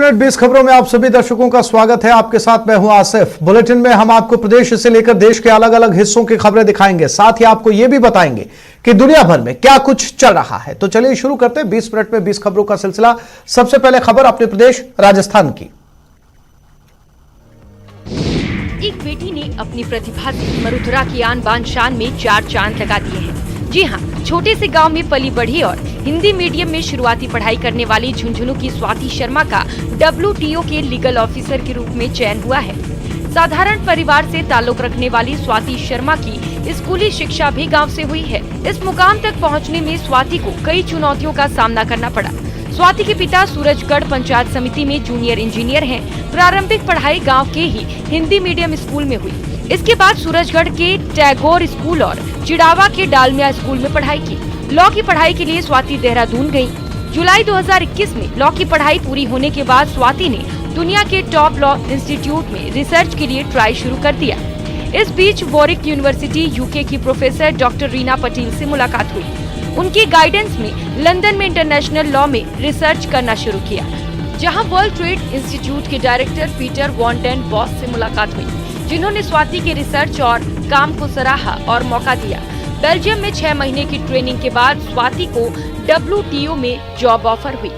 Minute 20 खबरों में आप सभी दर्शकों का स्वागत है। आपके साथ मैं हूं आसिफ। बुलेटिन में हम आपको प्रदेश से लेकर देश के अलग अलग हिस्सों की खबरें दिखाएंगे, साथ ही आपको यह भी बताएंगे कि दुनिया भर में क्या कुछ चल रहा है। तो चलिए शुरू करते हैं 20 मिनट में 20 खबरों का सिलसिला। सबसे पहले खबर अपने प्रदेश राजस्थान की। एक बेटी ने अपनी प्रतिभा से मरुधरा की आन बान शान में 4 चांद लगा दिए हैं। जी हाँ, छोटे से गांव में पली बढ़ी और हिंदी मीडियम में शुरुआती पढ़ाई करने वाली झुंझुनू की स्वाति शर्मा का WTO के लीगल ऑफिसर के रूप में चयन हुआ है। साधारण परिवार से ताल्लुक रखने वाली स्वाति शर्मा की स्कूली शिक्षा भी गांव से हुई है। इस मुकाम तक पहुंचने में स्वाति को कई चुनौतियों का सामना करना पड़ा। स्वाति के पिता सूरजगढ़ पंचायत समिति में जूनियर इंजीनियर हैं। प्रारंभिक पढ़ाई गांव के ही हिंदी मीडियम स्कूल में हुई। इसके बाद सूरजगढ़ के टैगोर स्कूल और चिड़ावा के डालमिया स्कूल में पढ़ाई की। लॉ की पढ़ाई के लिए स्वाति देहरादून गयी। जुलाई 2021 में लॉ की पढ़ाई पूरी होने के बाद स्वाति ने दुनिया के टॉप लॉ इंस्टीट्यूट में रिसर्च के लिए ट्राई शुरू कर दिया। इस बीच वॉरिक यूनिवर्सिटी UK की प्रोफेसर डॉक्टर रीना पटेल से मुलाकात हुई। उनके गाइडेंस में लंदन में इंटरनेशनल लॉ में रिसर्च करना शुरू किया, जहां वर्ल्ड ट्रेड इंस्टीट्यूट के director Peter von den Bosch से मुलाकात हुई, जिन्होंने स्वाति के रिसर्च और काम को सराहा और मौका दिया। बेल्जियम में 6 महीने की ट्रेनिंग के बाद स्वाति को WTO में जॉब ऑफर हुई।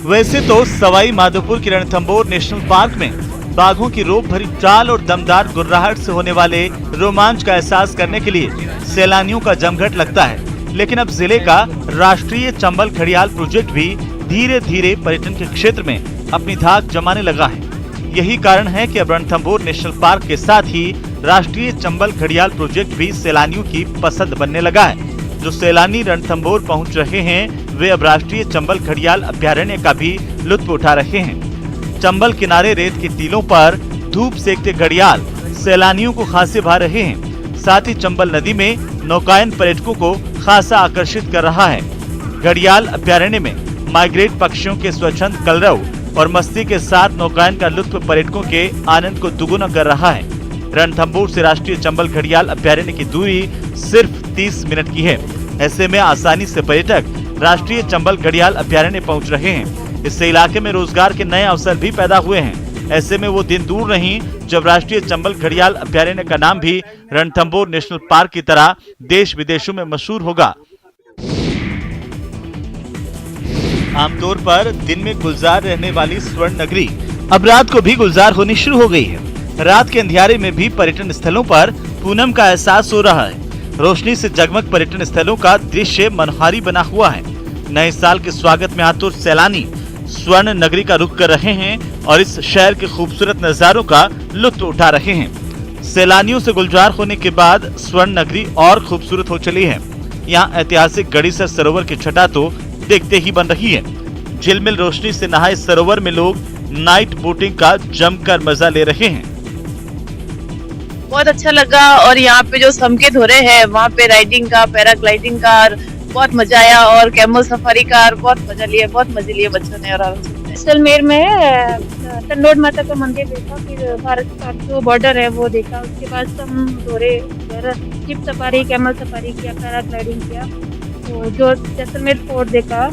वैसे तो सवाई माधोपुर के रणथंभौर नेशनल पार्क में बाघों की रोब भरी चाल और दमदार गुर्राहट से होने वाले रोमांच का एहसास करने के लिए सैलानियों का जमघट लगता है, लेकिन अब जिले का राष्ट्रीय चंबल घड़ियाल प्रोजेक्ट भी धीरे धीरे पर्यटन के क्षेत्र में अपनी धाक जमाने लगा है। यही कारण है कि अब रणथंभौर नेशनल पार्क के साथ ही राष्ट्रीय चंबल घड़ियाल प्रोजेक्ट भी सैलानियों की पसंद बनने लगा है। जो सैलानी रणथंभौर पहुंच रहे हैं, वे अब राष्ट्रीय चंबल घड़ियाल अभ्यारण्य का भी लुत्फ उठा रहे हैं। चंबल किनारे रेत के टीलों पर धूप सेकते घड़ियाल सैलानियों को खासे भा रहे हैं। साथ ही चंबल नदी में नौकायन पर्यटकों को खासा आकर्षित कर रहा है। घड़ियाल अभ्यारण्य में माइग्रेट पक्षियों के स्वच्छंद कलरव और मस्ती के साथ नौकायन का लुत्फ पर्यटकों के आनंद को दुगुना कर रहा है। रणथंभौर से राष्ट्रीय चंबल घड़ियाल अभ्यारण्य की दूरी सिर्फ 30 मिनट की है। ऐसे में आसानी से पर्यटक राष्ट्रीय चंबल घड़ियाल अभ्यारण्य पहुंच रहे हैं। इससे इलाके में रोजगार के नए अवसर भी पैदा हुए हैं। ऐसे में वो दिन दूर नहीं जब राष्ट्रीय चंबल घड़ियाल अभ्यारण्य का नाम भी रणथंभौर नेशनल पार्क की तरह देश विदेशों में मशहूर होगा। आमतौर पर दिन में गुलजार रहने वाली स्वर्ण नगरी अब रात को भी गुलजार होनी शुरू हो गई है। रात के अंधियारे में भी पर्यटन स्थलों पर पूनम का एहसास हो रहा है। रोशनी से जगमग पर्यटन स्थलों का दृश्य मनोहारी बना हुआ है। नए साल के स्वागत में आतुर सैलानी स्वर्ण नगरी का रुख कर रहे हैं और इस शहर के खूबसूरत नजारों का लुत्फ उठा रहे हैं। सैलानियों से गुलजार होने के बाद स्वर्ण नगरी और खूबसूरत हो चली है। यहाँ ऐतिहासिक गड़ीसर सरोवर की छटा तो देखते ही बन रही है। झिलमिल रोशनी से नहाए सरोवर में लोग नाइट बोटिंग का जमकर मजा ले रहे हैं। बहुत अच्छा लगा और यहाँ पे जो समके धोरे है वहाँ पे राइडिंग का, पैराग्लाइडिंग का बहुत मजा आया और कैमल सफारी का बहुत मजा लिया, बहुत मजे लिए बच्चों ने। और जैसलमेर में तंडोर माता का मंदिर देखा, फिर भारत का जो बॉर्डर है वो देखा। उसके बाद हम धोरे जीप सफारी, कैमल सफारी किया, पैराग्लाइडिंग किया, तो जो जैसलमेर फोर्ट देखा।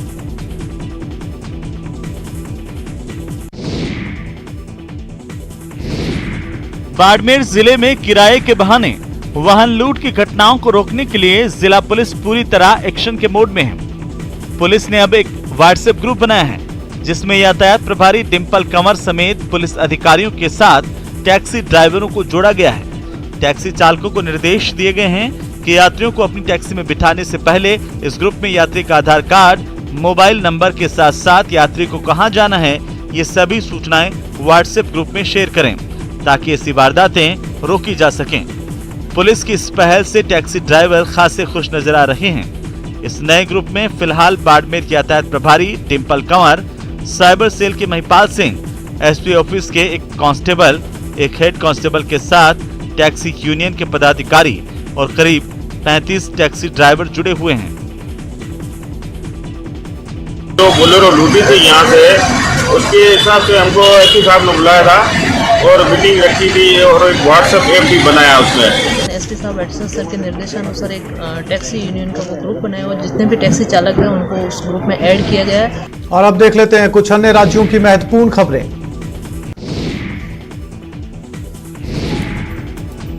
बाड़मेर जिले में किराए के बहाने वाहन लूट की घटनाओं को रोकने के लिए जिला पुलिस पूरी तरह एक्शन के मोड में है। पुलिस ने अब एक व्हाट्सएप ग्रुप बनाया है, जिसमें यातायात प्रभारी डिम्पल कंवर समेत पुलिस अधिकारियों के साथ टैक्सी ड्राइवरों को जोड़ा गया है। टैक्सी चालकों को निर्देश दिए गए हैं कि यात्रियों को अपनी टैक्सी में बिठाने से पहले इस ग्रुप में यात्री का आधार कार्ड, मोबाइल नंबर के साथ साथ यात्री को कहाँ जाना है, ये सभी सूचनाएं व्हाट्सएप ग्रुप में शेयर करें, ताकि ऐसी वारदातें रोकी जा सकें। पुलिस की इस पहल से टैक्सी ड्राइवर खासे खुश नजर आ रहे हैं। इस नए ग्रुप में फिलहाल बाड़मेर के यातायात प्रभारी डिम्पल कंवर, साइबर सेल के महिपाल सिंह, SP ऑफिस के एक कांस्टेबल, एक हेड कांस्टेबल के साथ टैक्सी यूनियन के पदाधिकारी और करीब 35 टैक्सी ड्राइवर जुड़े हुए हैं। जो बोलेरो लूटी थी यहाँ से, उसके हिसाब से हमको SP साहब ने बुलाया था और मीटिंग रखी थी और एक व्हाट्सएप ऐप भी बनाया उसमें। एसपी साहब एडिशनल सर के निर्देशानुसार एक टैक्सी यूनियन का वो ग्रुप बनाया और जितने भी टैक्सी चालक हैं उनको उस ग्रुप में ऐड किया गया है। और अब देख लेते हैं कुछ अन्य राज्यों की महत्वपूर्ण खबरें।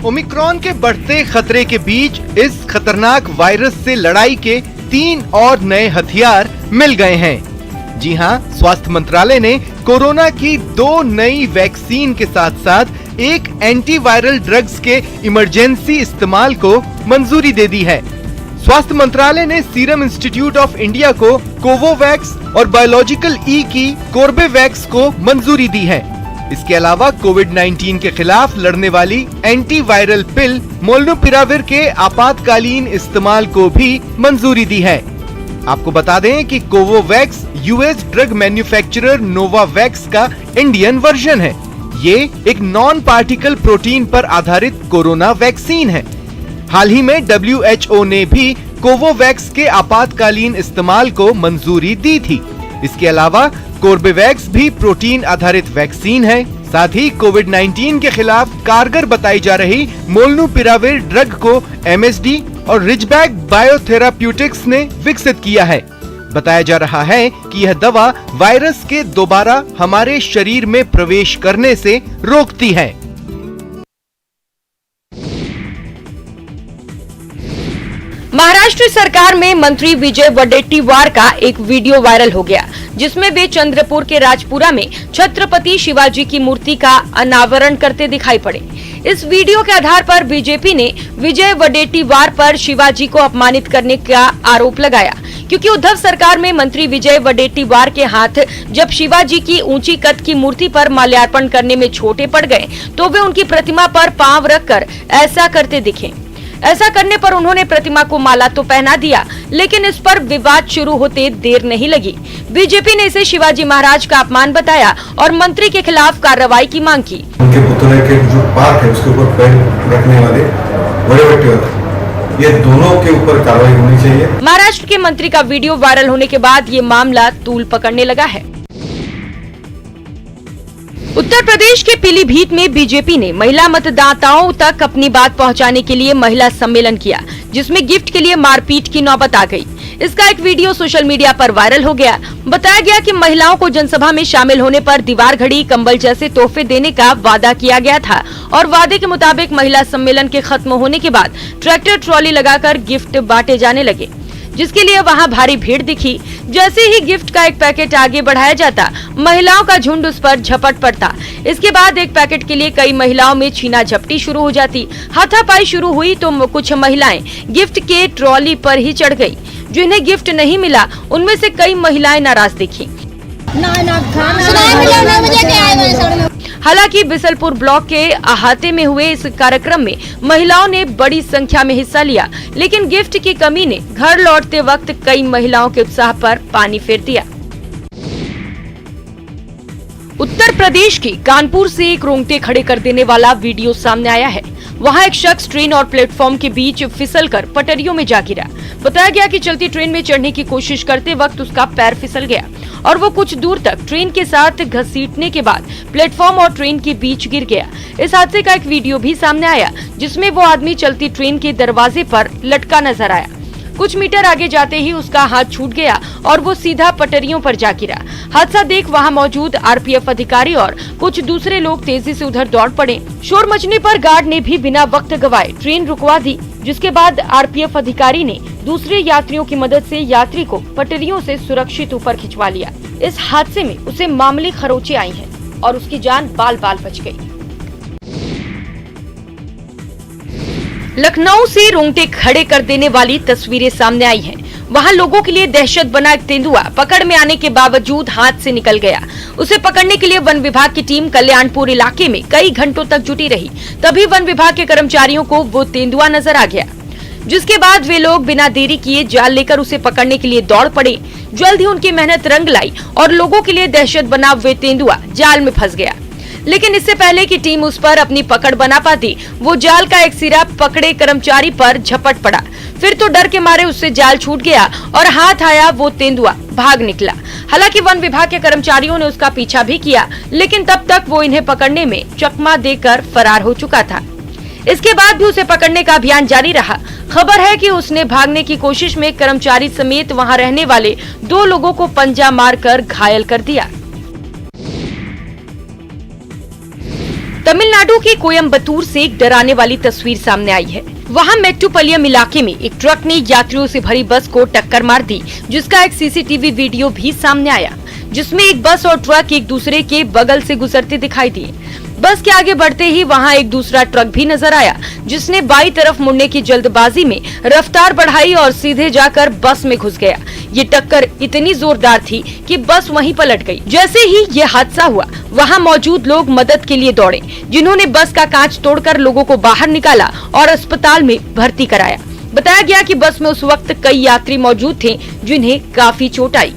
ओमिक्रॉन के बढ़ते खतरे के बीच इस खतरनाक वायरस से लड़ाई के 3 और नए हथियार मिल गए हैं। जी हां, स्वास्थ्य मंत्रालय ने कोरोना की 2 नई वैक्सीन के साथ साथ एक एंटीवायरल ड्रग्स के इमरजेंसी इस्तेमाल को मंजूरी दे दी है। स्वास्थ्य मंत्रालय ने सीरम इंस्टीट्यूट ऑफ इंडिया को कोवोवैक्स और बायोलॉजिकल ई की कोर्बेवैक्स को मंजूरी दी है। इसके अलावा कोविड-19 के खिलाफ लड़ने वाली एंटीवायरल पिल मोलनुपिराविर के आपातकालीन इस्तेमाल को भी मंजूरी दी है। आपको बता दें कि Covovax US drug manufacturer Novavax का इंडियन वर्जन है। ये एक नॉन पार्टिकल प्रोटीन पर आधारित कोरोना वैक्सीन है। हाल ही में WHO ने भी कोवोवैक्स के आपातकालीन इस्तेमाल को मंजूरी दी थी। इसके अलावा कोर्बेवैक्स भी प्रोटीन आधारित वैक्सीन है। साथ ही कोविड-19 के खिलाफ कारगर बताई जा रही मोलनुपिराविर ड्रग को MSD और रिजबैक बायोथेराप्यूटिक्स ने विकसित किया है। बताया जा रहा है कि यह दवा वायरस के दोबारा हमारे शरीर में प्रवेश करने से रोकती है। महाराष्ट्र सरकार में मंत्री विजय वडेट्टीवार का एक वीडियो वायरल हो गया, जिसमें वे चंद्रपुर के राजपुरा में छत्रपति शिवाजी की मूर्ति का अनावरण करते दिखाई पड़े। इस वीडियो के आधार पर बीजेपी ने विजय वडेट्टीवार पर शिवाजी को अपमानित करने का आरोप लगाया, क्योंकि उद्धव सरकार में मंत्री विजय वडेट्टीवार के हाथ जब शिवाजी की ऊंची कद की मूर्ति पर माल्यार्पण करने में छोटे पड़ गए तो वे उनकी प्रतिमा पर पांव रखकर ऐसा करते दिखे। ऐसा करने पर उन्होंने प्रतिमा को माला तो पहना दिया, लेकिन इस पर विवाद शुरू होते देर नहीं लगी। बीजेपी ने इसे शिवाजी महाराज का अपमान बताया और मंत्री के खिलाफ कार्रवाई की मांग की। उनके पुतले के जो पार्ट है उसके ऊपर पैर रखने वाले वडेट्टीवार, ये दोनों के ऊपर कार्रवाई होनी चाहिए। महाराष्ट्र के मंत्री का वीडियो वायरल होने के बाद ये मामला तूल पकड़ने लगा है। उत्तर प्रदेश के पीलीभीत में बीजेपी ने महिला मतदाताओं तक अपनी बात पहुंचाने के लिए महिला सम्मेलन किया, जिसमें गिफ्ट के लिए मारपीट की नौबत आ गई। इसका एक वीडियो सोशल मीडिया पर वायरल हो गया। बताया गया कि महिलाओं को जनसभा में शामिल होने पर दीवार घड़ी, कंबल जैसे तोहफे देने का वादा किया गया था और वादे के मुताबिक महिला सम्मेलन के खत्म होने के बाद ट्रैक्टर ट्रॉली लगाकर गिफ्ट बांटे जाने लगे, जिसके लिए वहां भारी भीड़ दिखी। जैसे ही गिफ्ट का एक पैकेट आगे बढ़ाया जाता, महिलाओं का झुंड उस पर झपट पड़ता। इसके बाद एक पैकेट के लिए कई महिलाओं में छीना झपटी शुरू हो जाती। हाथापाई शुरू हुई तो कुछ महिलाएं गिफ्ट के ट्रॉली पर ही चढ़ गई। जिन्हें गिफ्ट नहीं मिला उनमें से कई महिलाएं नाराज दिखी। हालांकि बिसलपुर ब्लॉक के अहाते में हुए इस कार्यक्रम में महिलाओं ने बड़ी संख्या में हिस्सा लिया, लेकिन गिफ्ट की कमी ने घर लौटते वक्त कई महिलाओं के उत्साह पर पानी फेर दिया। उत्तर प्रदेश के कानपुर से एक रोंगटे खड़े कर देने वाला वीडियो सामने आया है। वहां एक शख्स ट्रेन और प्लेटफॉर्म के बीच फिसलकर पटरियों में जा गिरा। बताया गया कि चलती ट्रेन में चढ़ने की कोशिश करते वक्त उसका पैर फिसल गया और वो कुछ दूर तक ट्रेन के साथ घसीटने के बाद प्लेटफॉर्म और ट्रेन के बीच गिर गया। इस हादसे का एक वीडियो भी सामने आया, जिसमें वो आदमी चलती ट्रेन के दरवाजे पर लटका नजर आया। कुछ मीटर आगे जाते ही उसका हाथ छूट गया और वो सीधा पटरियों पर जा गिरा। हादसा देख वहां मौजूद आरपीएफ अधिकारी और कुछ दूसरे लोग तेजी से उधर दौड़ पड़े। शोर मचने पर गार्ड ने भी बिना वक्त गवाए ट्रेन रुकवा दी, जिसके बाद आरपीएफ अधिकारी ने दूसरे यात्रियों की मदद से यात्री को पटरियों से सुरक्षित ऊपर खिंचवा लिया। इस हादसे में उसे मामूली खरोंचे आई हैं और उसकी जान बाल बाल बच गई। लखनऊ से रोंगटे खड़े कर देने वाली तस्वीरें सामने आई हैं। वहां लोगों के लिए दहशत बना एक तेंदुआ पकड़ में आने के बावजूद हाथ से निकल गया। उसे पकड़ने के लिए वन विभाग की टीम कल्याणपुर इलाके में कई घंटों तक जुटी रही। तभी वन विभाग के कर्मचारियों को वो तेंदुआ नजर आ गया, जिसके बाद वे लोग बिना देरी किए जाल लेकर उसे पकड़ने के लिए दौड़ पड़े। जल्द ही उनकी मेहनत रंग लाई और लोगों के लिए दहशत बना वे तेंदुआ जाल में फंस गया। लेकिन इससे पहले कि टीम उस पर अपनी पकड़ बना पाती, वो जाल का एक सिरा पकड़े कर्मचारी पर झपट पड़ा। फिर तो डर के मारे उससे जाल छूट गया और हाथ आया वो तेंदुआ भाग निकला। हालांकि वन विभाग के कर्मचारियों ने उसका पीछा भी किया, लेकिन तब तक वो इन्हें पकड़ने में चकमा देकर फरार हो चुका था। इसके बाद भी उसे पकड़ने का अभियान जारी रहा। खबर है कि उसने भागने की कोशिश में कर्मचारी समेत वहां रहने वाले 2 लोगों को पंजा मारकर घायल कर दिया। तमिलनाडु के कोयम्बटूर से एक डराने वाली तस्वीर सामने आई है। वहां मेट्टुपालयम इलाके में एक ट्रक ने यात्रियों से भरी बस को टक्कर मार दी, जिसका एक सीसीटीवी वीडियो भी सामने आया, जिसमें एक बस और ट्रक एक दूसरे के बगल से गुजरते दिखाई दिए। बस के आगे बढ़ते ही वहां एक दूसरा ट्रक भी नजर आया, जिसने बाईं तरफ मुड़ने की जल्दबाजी में रफ्तार बढ़ाई और सीधे जाकर बस में घुस गया। ये टक्कर इतनी जोरदार थी कि बस वहीं पलट गई। जैसे ही ये हादसा हुआ, वहां मौजूद लोग मदद के लिए दौड़े, जिन्होंने बस का कांच तोड़कर लोगों को बाहर निकाला और अस्पताल में भर्ती कराया। बताया गया कि बस में उस वक्त कई यात्री मौजूद थे, जिन्हें काफी चोट आई।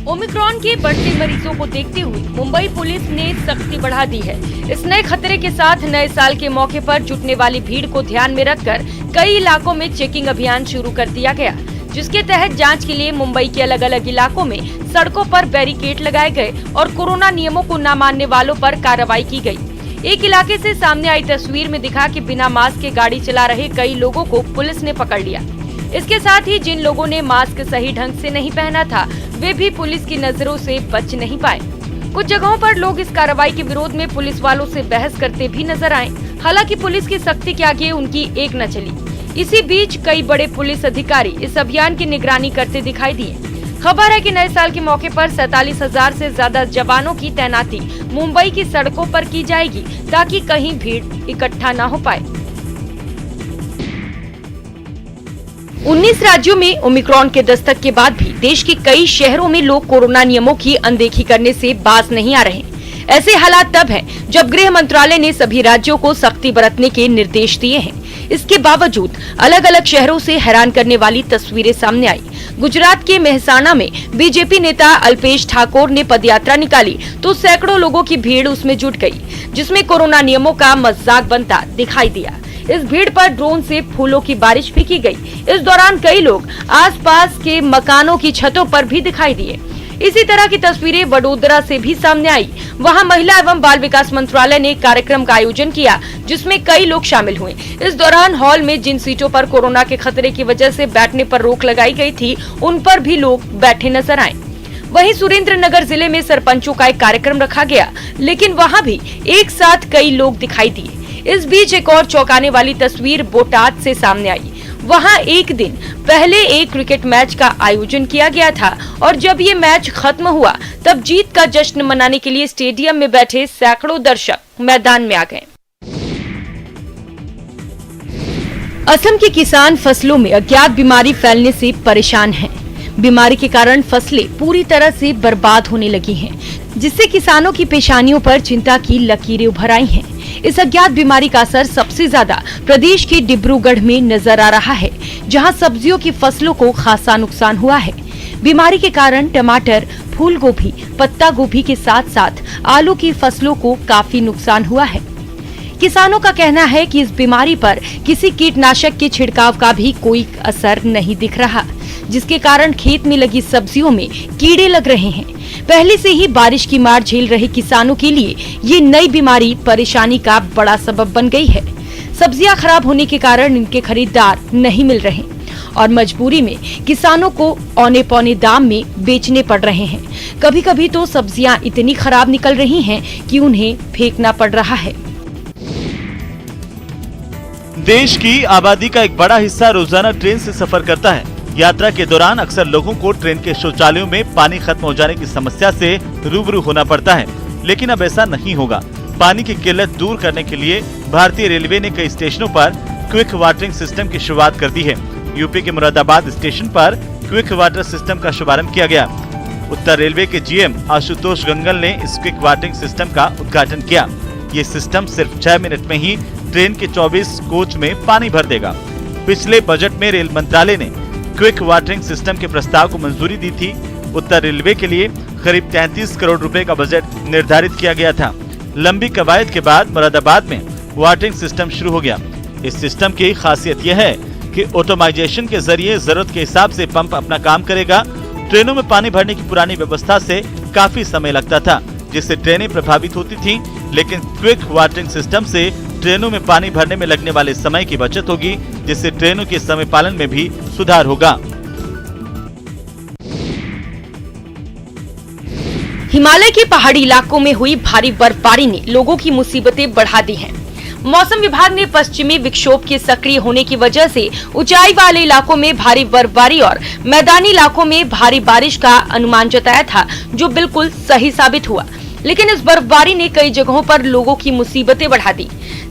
ओमिक्रॉन के बढ़ते मरीजों को देखते हुए मुंबई पुलिस ने सख्ती बढ़ा दी है। इस नए खतरे के साथ नए साल के मौके पर जुटने वाली भीड़ को ध्यान में रखकर कई इलाकों में चेकिंग अभियान शुरू कर दिया गया, जिसके तहत जांच के लिए मुंबई के अलग अलग इलाकों में सड़कों पर बैरिकेड लगाए गए और कोरोना नियमों को न मानने वालों पर कार्रवाई की गई। एक इलाके से सामने आई तस्वीर में दिखा कि बिना मास्क के गाड़ी चला रहे कई लोगों को पुलिस ने पकड़ लिया। इसके साथ ही जिन लोगों ने मास्क सही ढंग से नहीं पहना था, वे भी पुलिस की नजरों से बच नहीं पाए। कुछ जगहों पर लोग इस कार्रवाई के विरोध में पुलिस वालों से बहस करते भी नजर आए। हालांकि पुलिस की सख्ती के आगे उनकी एक न चली। इसी बीच कई बड़े पुलिस अधिकारी इस अभियान की निगरानी करते दिखाई दिए। खबर है कि नए साल के मौके पर 47,000 से ज्यादा जवानों की तैनाती मुंबई की सड़कों पर की जाएगी, ताकि कहीं भीड़ इकट्ठा न हो पाए। 19 राज्यों में ओमिक्रॉन के दस्तक के बाद भी देश के कई शहरों में लोग कोरोना नियमों की अनदेखी करने से बाज नहीं आ रहे। ऐसे हालात तब हैं जब गृह मंत्रालय ने सभी राज्यों को सख्ती बरतने के निर्देश दिए हैं। इसके बावजूद अलग अलग शहरों से हैरान करने वाली तस्वीरें सामने आई। गुजरात के मेहसाणा में बीजेपी नेता अल्पेश ठाकोर ने पदयात्रा निकाली तो सैकड़ों लोगों की भीड़ उसमें जुट गई, जिसमें कोरोना नियमों का मजाक बनता दिखाई दिया। इस भीड़ पर ड्रोन से फूलों की बारिश भी की गई। इस दौरान कई लोग आसपास के मकानों की छतों पर भी दिखाई दिए। इसी तरह की तस्वीरें वडोदरा से भी सामने आई। वहां महिला एवं बाल विकास मंत्रालय ने कार्यक्रम का आयोजन किया, जिसमें कई लोग शामिल हुए। इस दौरान हॉल में जिन सीटों पर कोरोना के खतरे की वजह से बैठने पर रोक लगाई गई थी, उन पर भी लोग बैठे नजर आए। वहीं सुरेंद्रनगर जिले में सरपंचों का एक कार्यक्रम रखा गया, लेकिन वहां भी एक साथ कई लोग दिखाई दिए। इस बीच एक और चौंकाने वाली तस्वीर बोटाद से सामने आई। वहां एक दिन पहले एक क्रिकेट मैच का आयोजन किया गया था और जब ये मैच खत्म हुआ तब जीत का जश्न मनाने के लिए स्टेडियम में बैठे सैकड़ों दर्शक मैदान में आ गए। असम के किसान फसलों में अज्ञात बीमारी फैलने से परेशान हैं। बीमारी के कारण फसलें पूरी तरह से बर्बाद होने लगी हैं, जिससे किसानों की पेशानियों पर चिंता की लकीरें उभर आई हैं। इस अज्ञात बीमारी का असर सबसे ज्यादा प्रदेश के डिब्रूगढ़ में नजर आ रहा है, जहां सब्जियों की फसलों को खासा नुकसान हुआ है। बीमारी के कारण टमाटर, फूल गोभी, पत्ता गोभी के साथ साथ आलू की फसलों को काफी नुकसान हुआ है। किसानों का कहना है कि इस बीमारी पर किसी कीटनाशक के छिड़काव का भी कोई असर नहीं दिख रहा, जिसके कारण खेत में लगी सब्जियों में कीड़े लग रहे हैं। पहले से ही बारिश की मार झेल रहे किसानों के लिए ये नई बीमारी परेशानी का बड़ा सबब बन गई है। सब्जियां खराब होने के कारण इनके खरीदार नहीं मिल रहे और मजबूरी में किसानों को औने पौने दाम में बेचने पड़ रहे हैं। कभी कभी तो सब्जियां इतनी खराब निकल रही हैं कि उन्हें फेंकना पड़ रहा है। देश की आबादी का एक बड़ा हिस्सा रोजाना ट्रेन से सफर करता है। यात्रा के दौरान अक्सर लोगों को ट्रेन के शौचालयों में पानी खत्म हो जाने की समस्या से रूबरू होना पड़ता है, लेकिन अब ऐसा नहीं होगा। पानी की किल्लत दूर करने के लिए भारतीय रेलवे ने कई स्टेशनों पर क्विक वाटरिंग सिस्टम की शुरुआत कर दी है। यूपी के मुरादाबाद स्टेशन पर क्विक वाटर सिस्टम का शुभारंभ किया गया। उत्तर रेलवे के जीएम आशुतोष गंगल ने इस क्विक वाटरिंग सिस्टम का उद्घाटन किया। ये सिस्टम सिर्फ 6 मिनट में ही ट्रेन के 24 कोच में पानी भर देगा। पिछले बजट में रेल मंत्रालय ने क्विक वाटरिंग सिस्टम के प्रस्ताव को मंजूरी दी थी। उत्तर रेलवे के लिए करीब 33 करोड़ रुपए का बजट निर्धारित किया गया था। लंबी कवायद के बाद मुरादाबाद में वाटरिंग सिस्टम शुरू हो गया। इस सिस्टम की खासियत यह है कि ऑटोमाइजेशन के जरिए जरूरत के हिसाब से पंप अपना काम करेगा। ट्रेनों में पानी भरने की पुरानी व्यवस्था से काफी समय लगता था, जिससे ट्रेनें प्रभावित होती थी। लेकिन क्विक वाटरिंग सिस्टम से ट्रेनों में पानी भरने में लगने वाले समय की बचत होगी, जिससे ट्रेनों के समय पालन में भी सुधार होगा। हिमालय के पहाड़ी इलाकों में हुई भारी बर्फबारी ने लोगों की मुसीबतें बढ़ा दी हैं। मौसम विभाग ने पश्चिमी विक्षोभ के सक्रिय होने की वजह से ऊंचाई वाले इलाकों में भारी बर्फबारी और मैदानी इलाकों में भारी बारिश का अनुमान जताया था, जो बिल्कुल सही साबित हुआ। लेकिन इस बर्फबारी ने कई जगहों पर लोगों की मुसीबतें बढ़ा दी।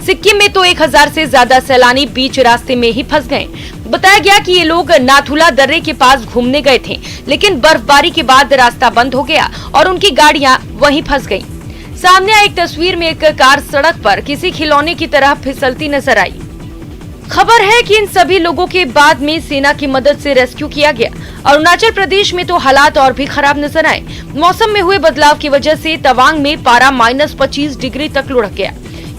सिक्किम में तो 1000 से ज्यादा सैलानी बीच रास्ते में ही फंस गए। बताया गया कि ये लोग नाथुला दर्रे के पास घूमने गए थे, लेकिन बर्फबारी के बाद रास्ता बंद हो गया और उनकी गाड़ियां वहीं फंस गईं। सामने आई एक तस्वीर में एक कार सड़क पर किसी खिलौने की तरह फिसलती नजर आई। खबर है कि इन सभी लोगों के बाद में सेना की मदद से रेस्क्यू किया गया। अरुणाचल प्रदेश में तो हालात और भी खराब नजर आए। मौसम में हुए बदलाव की वजह से तवांग में पारा -25 डिग्री तक लुढ़क गया।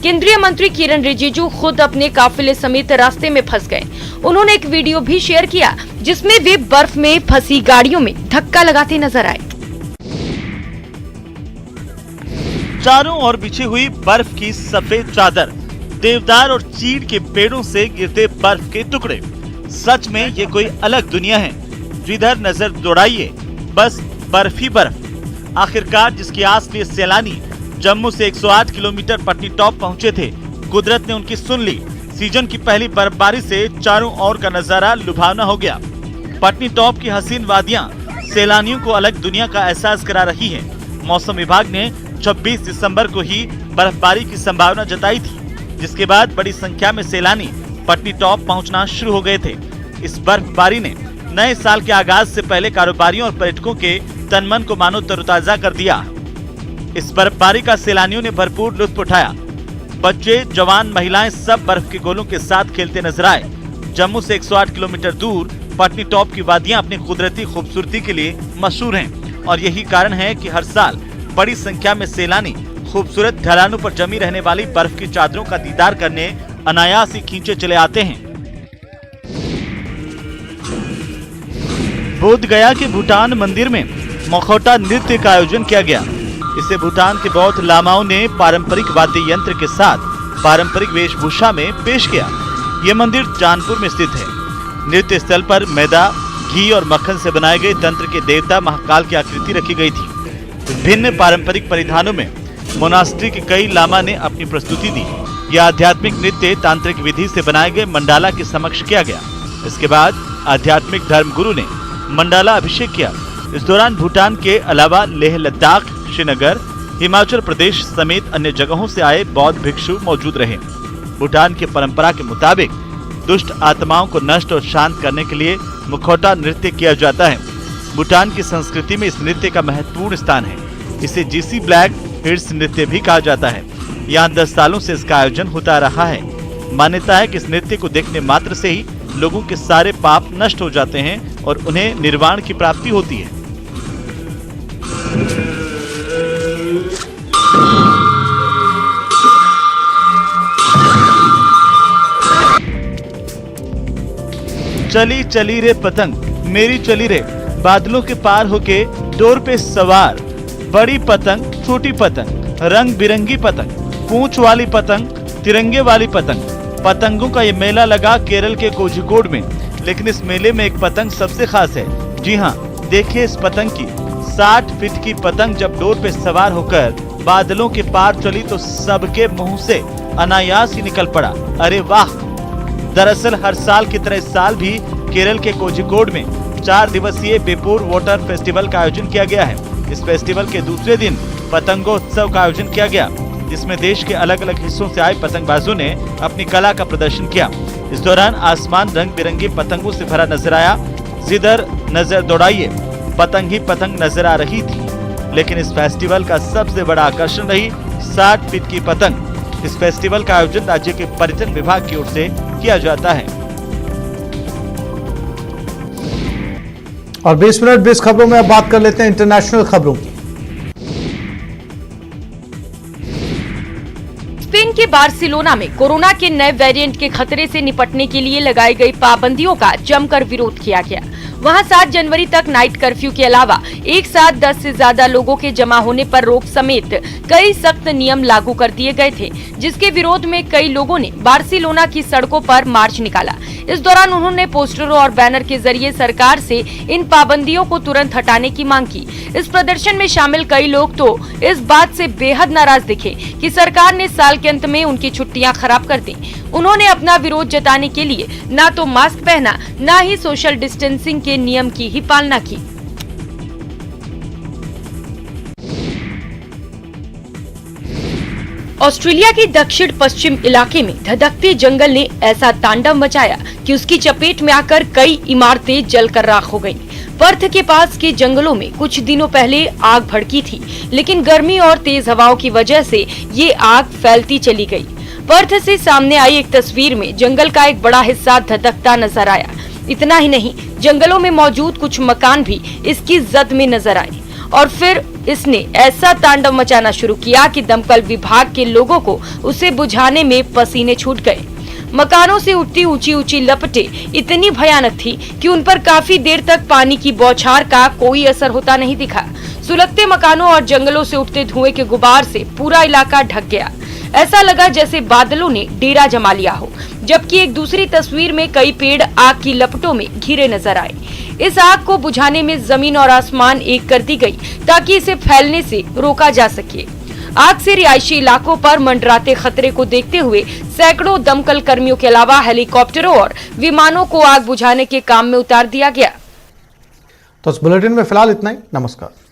केंद्रीय मंत्री किरण रिजिजू खुद अपने काफिले समेत रास्ते में फंस गए। उन्होंने एक वीडियो भी शेयर किया, जिसमें वे बर्फ में फंसी गाड़ियों में धक्का लगाते नजर आए। चारों ओर बिछी हुई बर्फ की सफेद चादर, देवदार और चीड़ के पेड़ों से गिरते बर्फ के टुकड़े, सच में ये कोई अलग दुनिया है। जिधर नजर दौड़ाइए बस बर्फ ही बर्फ। आखिरकार जिसकी आस लिए सैलानी जम्मू से 108 किलोमीटर पटनी टॉप पहुंचे थे, कुदरत ने उनकी सुन ली। सीजन की पहली बर्फबारी से चारों ओर का नजारा लुभावना हो गया। पटनी टॉप की हसीन वादियां सैलानियों को अलग दुनिया का एहसास करा रही है। मौसम विभाग ने 26 दिसंबर को ही बर्फबारी की संभावना जताई थी, जिसके बाद बड़ी संख्या में सैलानी पटनी टॉप पहुंचना शुरू हो गए थे। इस बर्फबारी ने नए साल के आगाज से पहले कारोबारियों और पर्यटकों के तन मन को मानो तरोताजा कर दिया। इस बर्फबारी का सैलानियों ने भरपूर लुत्फ उठाया। बच्चे, जवान, महिलाएं सब बर्फ के गोलों के साथ खेलते नजर आए। जम्मू से 108 किलोमीटर दूर पटनी टॉप की वादियां अपनी कुदरती खूबसूरती के लिए मशहूर हैं और यही कारण है कि हर साल बड़ी संख्या में सैलानी खूबसूरत ढलानों पर जमी रहने वाली बर्फ की चादरों का दीदार करने अनायास ही खींचे चले आते हैं। बोध गया के भूटान मंदिर में मखौटा नृत्य का आयोजन किया गया। इसे भूटान के बौद्ध लामाओं ने पारंपरिक वाद्य यंत्र के साथ पारंपरिक वेशभूषा में पेश किया। ये मंदिर चांदपुर में स्थित है। नृत्य स्थल पर मैदा, घी और मक्खन से बनाए गए तंत्र के देवता महाकाल की आकृति रखी गई थी। विभिन्न पारंपरिक परिधानों में मोनास्ट्री के कई लामा ने अपनी प्रस्तुति दी। यह आध्यात्मिक नृत्य तांत्रिक विधि से बनाए गए मंडाला के समक्ष किया गया। इसके बाद आध्यात्मिक धर्मगुरु ने मंडाला अभिषेक किया। इस दौरान भूटान के अलावा लेह लद्दाख, श्रीनगर, हिमाचल प्रदेश समेत अन्य जगहों से आए बौद्ध भिक्षु मौजूद रहे। भूटान की परंपरा के मुताबिक दुष्ट आत्माओं को नष्ट और शांत करने के लिए मुखौटा नृत्य किया जाता है। भूटान की संस्कृति में इस नृत्य का महत्वपूर्ण स्थान है। इसे जीसी ब्लैक हिल्स नृत्य भी कहा जाता है। यहाँ 10 सालों से इसका आयोजन होता रहा है। मान्यता है कि इस नृत्य को देखने मात्र से ही लोगों के सारे पाप नष्ट हो जाते हैं और उन्हें निर्वाण की प्राप्ति होती है। चली चली रे पतंग मेरी चली रे, बादलों के पार होके डोर पे सवार। बड़ी पतंग, छोटी पतंग, रंग बिरंगी पतंग, पूंछ वाली पतंग, तिरंगे वाली पतंग। पतंगों का ये मेला लगा केरल के कोझिकोड में। लेकिन इस मेले में एक पतंग सबसे खास है। जी हाँ, देखिए इस पतंग की 60 फीट की पतंग जब डोर पे सवार होकर बादलों के पार चली तो सबके मुंह से अनायास ही निकल पड़ा, अरे वाह। दरअसल हर साल की तरह इस साल भी केरल के कोझिकोड में 4 दिवसीय बेपूर वाटर फेस्टिवल का आयोजन किया गया है। इस फेस्टिवल के दूसरे दिन पतंगोत्सव का आयोजन किया गया, जिसमें देश के अलग अलग हिस्सों से आए पतंगबाजों ने अपनी कला का प्रदर्शन किया। इस दौरान आसमान रंग बिरंगी पतंगों से भरा नजर आया। जिधर नजर दौड़ाइए पतंग ही पतंग नजर आ रही थी। लेकिन इस फेस्टिवल का सबसे बड़ा आकर्षण रही 60 फीट की पतंग। इस फेस्टिवल का आयोजन राज्य के पर्यटन विभाग की ओर से किया जाता है। और 20 मिनट 20 खबरों में अब बात कर लेते हैं इंटरनेशनल खबरों की। स्पेन के बार्सिलोना में कोरोना के नए वेरिएंट के खतरे से निपटने के लिए लगाई गई पाबंदियों का जमकर विरोध किया गया। वहां 7 जनवरी तक नाइट कर्फ्यू के अलावा एक साथ 10 से ज्यादा लोगों के जमा होने पर रोक समेत कई सख्त नियम लागू कर दिए गए थे, जिसके विरोध में कई लोगों ने बार्सिलोना की सड़कों पर मार्च निकाला। इस दौरान उन्होंने पोस्टरों और बैनर के जरिए सरकार से इन पाबंदियों को तुरंत हटाने की मांग की। इस प्रदर्शन में शामिल कई लोग तो इस बात से बेहद नाराज दिखे कि सरकार ने साल के अंत में उनकी छुट्टियां खराब कर दी। उन्होंने अपना विरोध जताने के लिए ना तो मास्क पहना, ना ही सोशल डिस्टेंसिंग के नियम की ही पालना की। ऑस्ट्रेलिया के दक्षिण पश्चिम इलाके में धधकते जंगल ने ऐसा तांडव मचाया कि उसकी चपेट में आकर कई इमारतें जलकर राख हो गईं। पर्थ के पास के जंगलों में कुछ दिनों पहले आग भड़की थी, लेकिन गर्मी और तेज हवाओं की वजह से ये आग फैलती चली गई। पर्थ से सामने आई एक तस्वीर में जंगल का एक बड़ा हिस्सा धधकता नजर आया। इतना ही नहीं, जंगलों में मौजूद कुछ मकान भी इसकी जद में नजर आए और फिर इसने ऐसा तांडव मचाना शुरू किया कि दमकल विभाग के लोगों को उसे बुझाने में पसीने छूट गए। मकानों से उठती ऊंची ऊंची लपटें इतनी भयानक थी कि उन पर काफी देर तक पानी की बौछार का कोई असर होता नहीं दिखा। सुलगते मकानों और जंगलों से उठते धुएं के गुबार से पूरा इलाका ढक गया। ऐसा लगा जैसे बादलों ने डेरा जमा लिया हो। जबकि एक दूसरी तस्वीर में कई पेड़ आग की लपटों में घिरे नजर आए। इस आग को बुझाने में जमीन और आसमान एक कर दी गई ताकि इसे फैलने से रोका जा सके। आग से रिहायशी इलाकों पर मंडराते खतरे को देखते हुए सैकड़ों दमकल कर्मियों के अलावा हेलीकॉप्टरों और विमानों को आग बुझाने के काम में उतार दिया गया। तो इस बुलेटिन में फिलहाल इतना ही। नमस्कार।